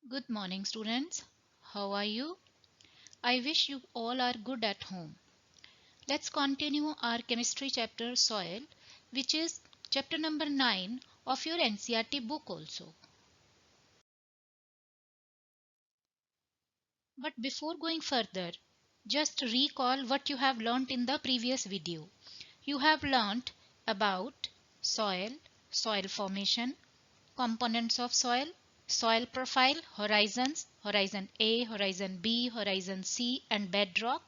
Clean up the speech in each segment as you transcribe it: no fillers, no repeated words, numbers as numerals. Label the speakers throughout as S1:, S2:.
S1: Good morning, students. How are you? I wish you all are good at home. Let's continue our chemistry chapter soil, which is chapter number 9 of your NCERT book also. But before going further, just recall what you have learnt in the previous video. You have learnt about soil, soil formation, components of soil, soil profile, horizons, horizon A, horizon B, horizon C and bedrock.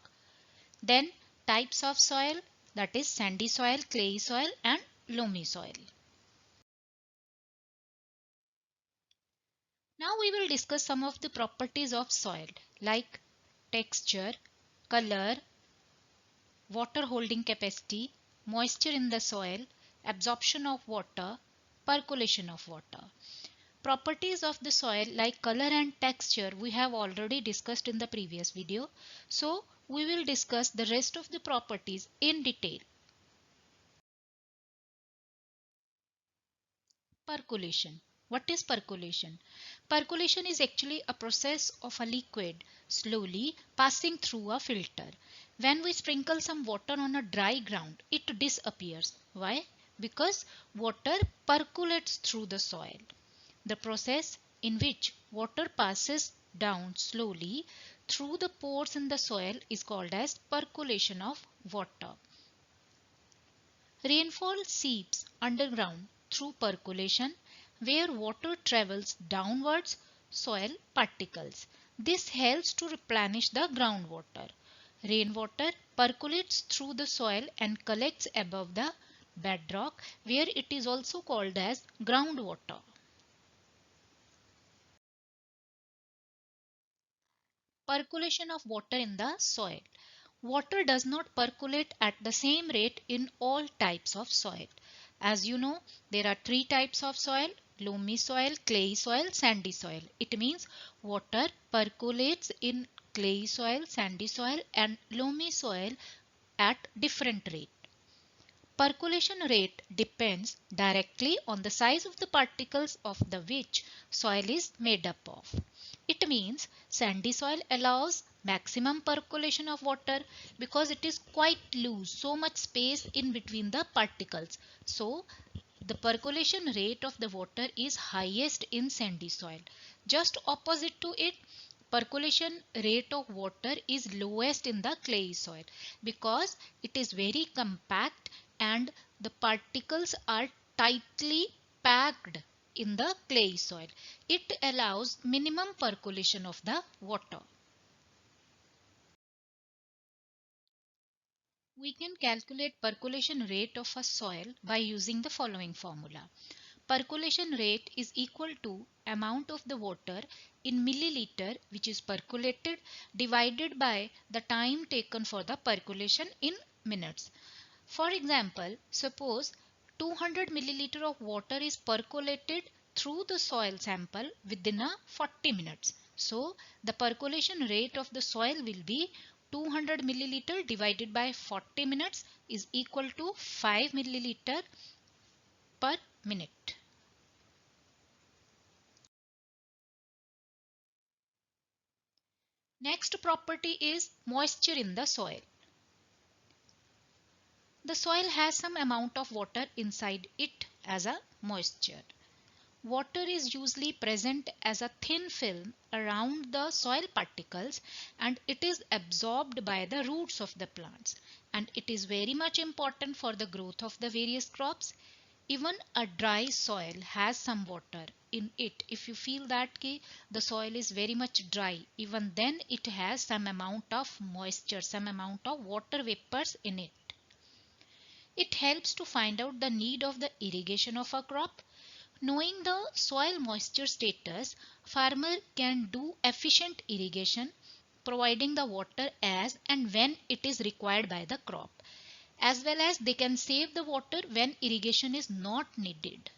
S1: Then types of soil, that is sandy soil, clayey soil and loamy soil. Now we will discuss some of the properties of soil like texture, color, water holding capacity, moisture in the soil, absorption of water, percolation of water. Properties of the soil like color and texture we have already discussed in the previous video. So we will discuss the rest of the properties in detail. Percolation. What is percolation? Percolation is actually a process of a liquid slowly passing through a filter. When we sprinkle some water on a dry ground, it disappears. Why? Because water percolates through the soil. The process in which water passes down slowly through the pores in the soil is called as percolation of water. Rainfall seeps underground through percolation where water travels downwards soil particles. This helps to replenish the groundwater. Rainwater percolates through the soil and collects above the bedrock where it is also called as groundwater. Percolation of water in the soil. Water does not percolate at the same rate in all types of soil. As you know, there are three types of soil: loamy soil, clayey soil, sandy soil. It means water percolates in clayey soil, sandy soil and loamy soil at different rate. Percolation rate depends directly on the size of the particles of the which soil is made up of. It means sandy soil allows maximum percolation of water because it is quite loose, so much space in between the particles. So the percolation rate of the water is highest in sandy soil. Just opposite to it, percolation rate of water is lowest in the clay soil because it is very compact and the particles are tightly packed in the clay soil. It allows minimum percolation of the water. We can calculate percolation rate of a soil by using the following formula. Percolation rate is equal to amount of the water in milliliter which is percolated divided by the time taken for the percolation in minutes. For example, suppose 200 milliliter of water is percolated through the soil sample within a 40 minutes. So the percolation rate of the soil will be 200 milliliter divided by 40 minutes is equal to 5 milliliter per minute. Next property is moisture in the soil. The soil has some amount of water inside it as a moisture. Water is usually present as a thin film around the soil particles and it is absorbed by the roots of the plants, and it is very much important for the growth of the various crops. Even a dry soil has some water in it. If you feel that the soil is very much dry, even then it has some amount of moisture, some amount of water vapors in it. It helps to find out the need of the irrigation of a crop. Knowing the soil moisture status, farmer can do efficient irrigation, providing the water as and when it is required by the crop, as well as they can save the water when irrigation is not needed.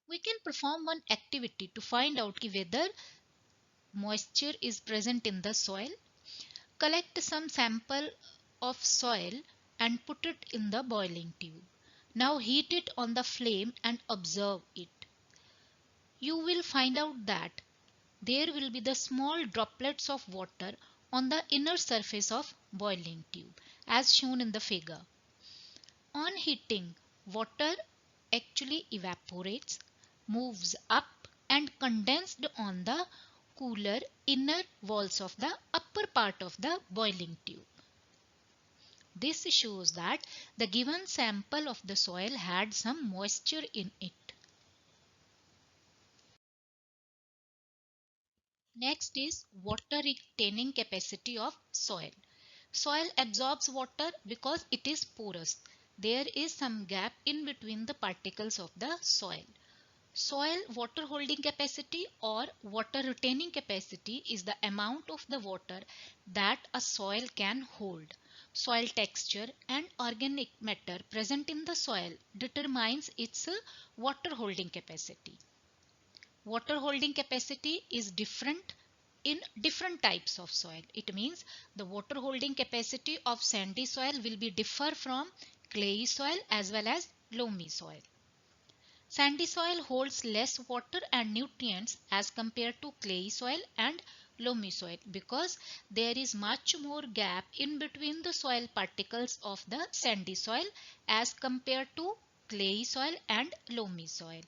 S1: We can perform one activity to find out whether moisture is present in the soil. Collect some sample of soil and put it in the boiling tube. Now heat it on the flame and observe it. You will find out that there will be the small droplets of water on the inner surface of boiling tube as shown in the figure. On heating, water actually evaporates, moves up and condensed on the cooler inner walls of the upper part of the boiling tube. This shows that the given sample of the soil had some moisture in it. Next is water retaining capacity of soil. Soil absorbs water because it is porous. There is some gap in between the particles of the soil. Soil water holding capacity or water retaining capacity is the amount of the water that a soil can hold. Soil texture and organic matter present in the soil determines its water holding capacity. Water holding capacity is different in different types of soil. It means the water holding capacity of sandy soil will be differ from clayey soil as well as loamy soil. Sandy soil holds less water and nutrients as compared to clayey soil and loamy soil because there is much more gap in between the soil particles of the sandy soil as compared to clayey soil and loamy soil.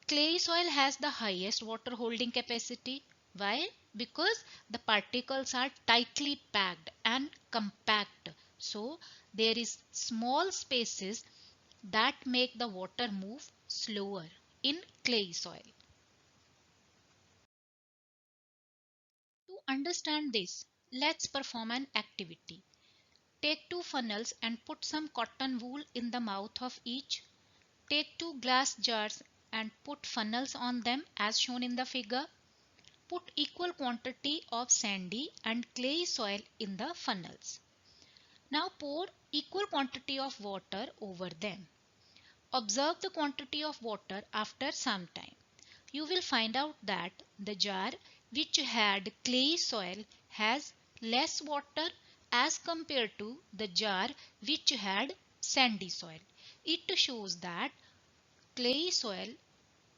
S1: Clay soil has the highest water holding capacity. Why? Because the particles are tightly packed and compact. So there is small spaces that make the water move slower in clay soil. To understand this, let's perform an activity. Take two funnels and put some cotton wool in the mouth of each. Take two glass jars and put funnels on them as shown in the figure. Put equal quantity of sandy and clay soil in the funnels. Now pour equal quantity of water over them. Observe the quantity of water after some time. You will find out that the jar which had clay soil has less water as compared to the jar which had sandy soil. It shows that clay soil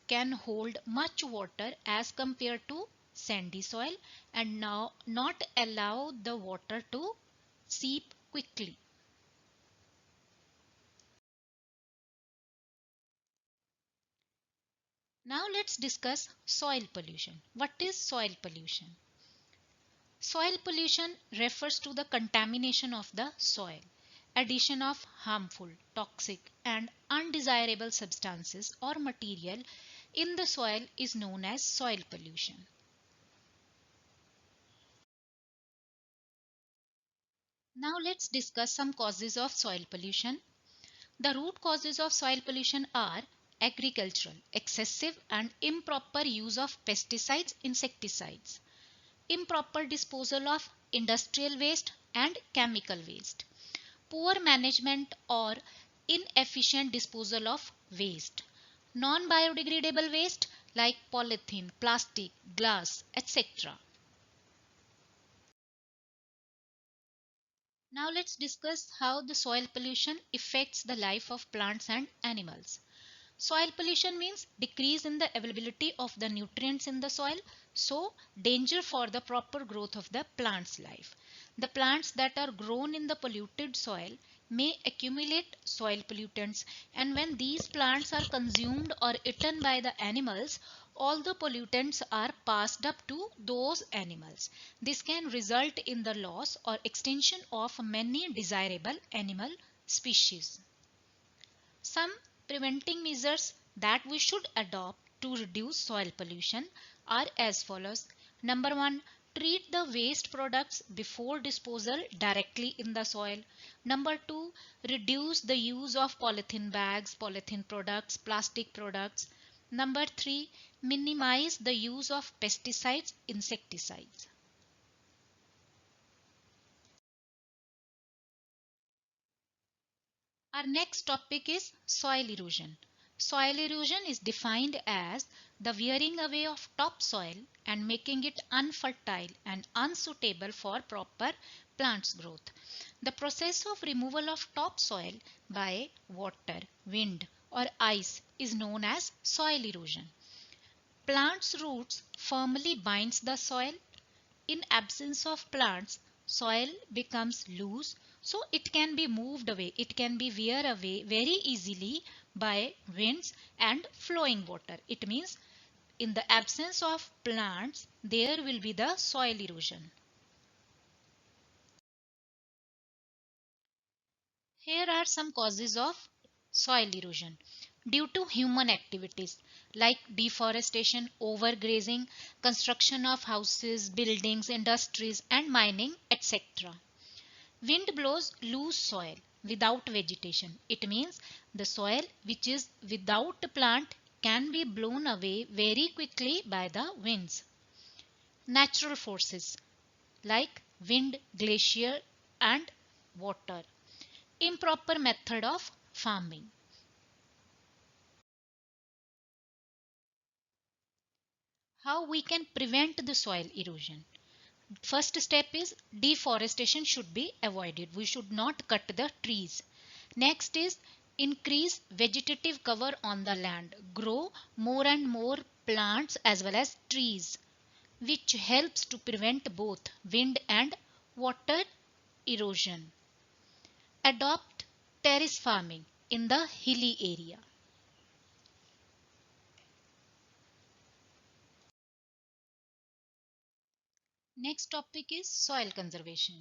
S1: can hold much water as compared to sandy soil and now not allow the water to seep quickly. Now let's discuss soil pollution. What is soil pollution? Soil pollution refers to the contamination of the soil. Addition of harmful, toxic and undesirable substances or material in the soil is known as soil pollution. Now let's discuss some causes of soil pollution. The root causes of soil pollution are agricultural, excessive and improper use of pesticides, insecticides, improper disposal of industrial waste and chemical waste, poor management or inefficient disposal of waste, non-biodegradable waste like polythene, plastic, glass, etc. Now let's discuss how the soil pollution affects the life of plants and animals. Soil pollution means decrease in the availability of the nutrients in the soil, so danger for the proper growth of the plant's life. The plants that are grown in the polluted soil may accumulate soil pollutants, and when these plants are consumed or eaten by the animals, all the pollutants are passed up to those animals. This can result in the loss or extinction of many desirable animal species. Some preventing measures that we should adopt to reduce soil pollution are as follows. Number one, treat the waste products before disposal directly in the soil. Number two, reduce the use of polythene bags, polythene products, plastic products. Number three, minimize the use of pesticides, insecticides. Our next topic is soil erosion. Soil erosion is defined as the wearing away of topsoil and making it unfertile and unsuitable for proper plants growth. The process of removal of topsoil by water, wind or ice is known as soil erosion. Plants' roots firmly binds the soil. In absence of plants, soil becomes loose, so it can be moved away. It can be wear away very easily by winds and flowing water. It means in the absence of plants, there will be the soil erosion. Here are some causes of soil erosion. Due to human activities like deforestation, overgrazing, construction of houses, buildings, industries and mining, etc. Wind blows loose soil without vegetation. It means the soil which is without plant can be blown away very quickly by the winds. Natural forces like wind, glacier and water. Improper method of farming. How we can prevent the soil erosion? First step is deforestation should be avoided. We should not cut the trees. Next is increase vegetative cover on the land. Grow more and more plants as well as trees, which helps to prevent both wind and water erosion. Adopt terrace farming in the hilly area. Next topic is soil conservation.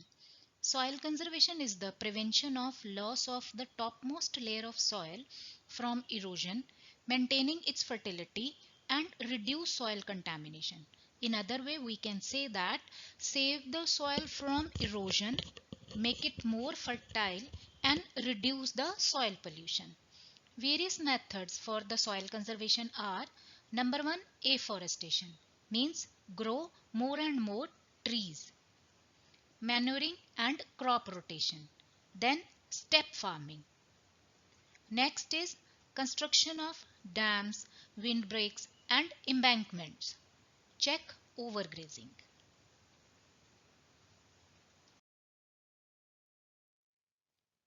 S1: Soil conservation is the prevention of loss of the topmost layer of soil from erosion, maintaining its fertility and reduce soil contamination. In other way, we can say that save the soil from erosion, make it more fertile and reduce the soil pollution. Various methods for the soil conservation are: number one, afforestation means grow more and more trees. Manuring and crop rotation. Then step farming. Next is construction of dams, windbreaks and embankments. Check overgrazing.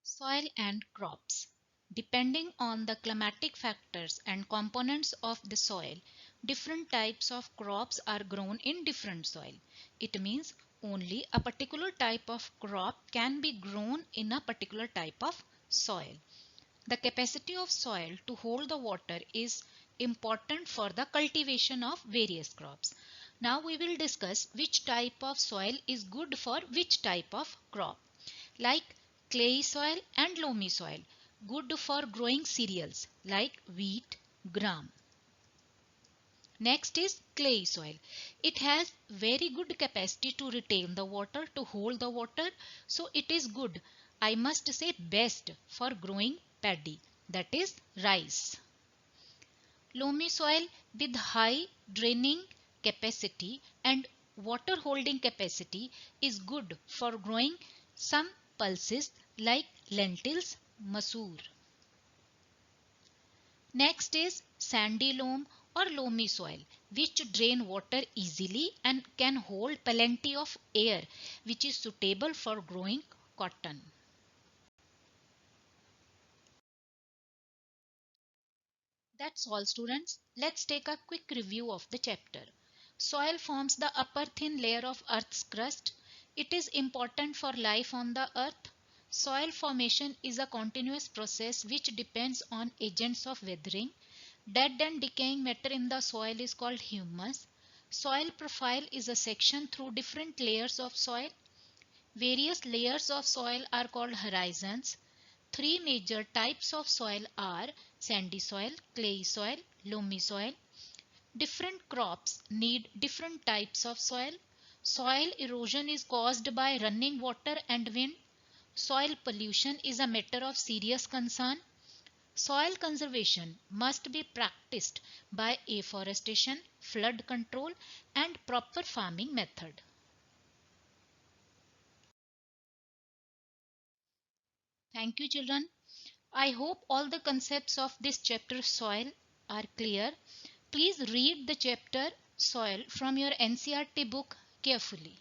S1: Soil and crops. Depending on the climatic factors and components of the soil, different types of crops are grown in different soil. It means only a particular type of crop can be grown in a particular type of soil. The capacity of soil to hold the water is important for the cultivation of various crops. Now we will discuss which type of soil is good for which type of crop. Like clay soil and loamy soil, good for growing cereals like wheat, gram. Next is clay soil. It has very good capacity to retain the water, to hold the water. So it is good, I must say best for growing paddy, that is rice. Loamy soil with high draining capacity and water holding capacity is good for growing some pulses like lentils, masoor. Next is sandy loam or loamy soil, which drain water easily and can hold plenty of air, which is suitable for growing cotton. That's all students. Let's take a quick review of the chapter. Soil forms the upper thin layer of Earth's crust. It is important for life on the Earth. Soil formation is a continuous process which depends on agents of weathering. Dead and decaying matter in the soil is called humus. Soil profile is a section through different layers of soil. Various layers of soil are called horizons. Three major types of soil are sandy soil, clay soil, loamy soil. Different crops need different types of soil. Soil erosion is caused by running water and wind. Soil pollution is a matter of serious concern. Soil conservation must be practiced by afforestation, flood control and proper farming method. Thank you children. I hope all the concepts of this chapter soil are clear. Please read the chapter soil from your NCERT book carefully.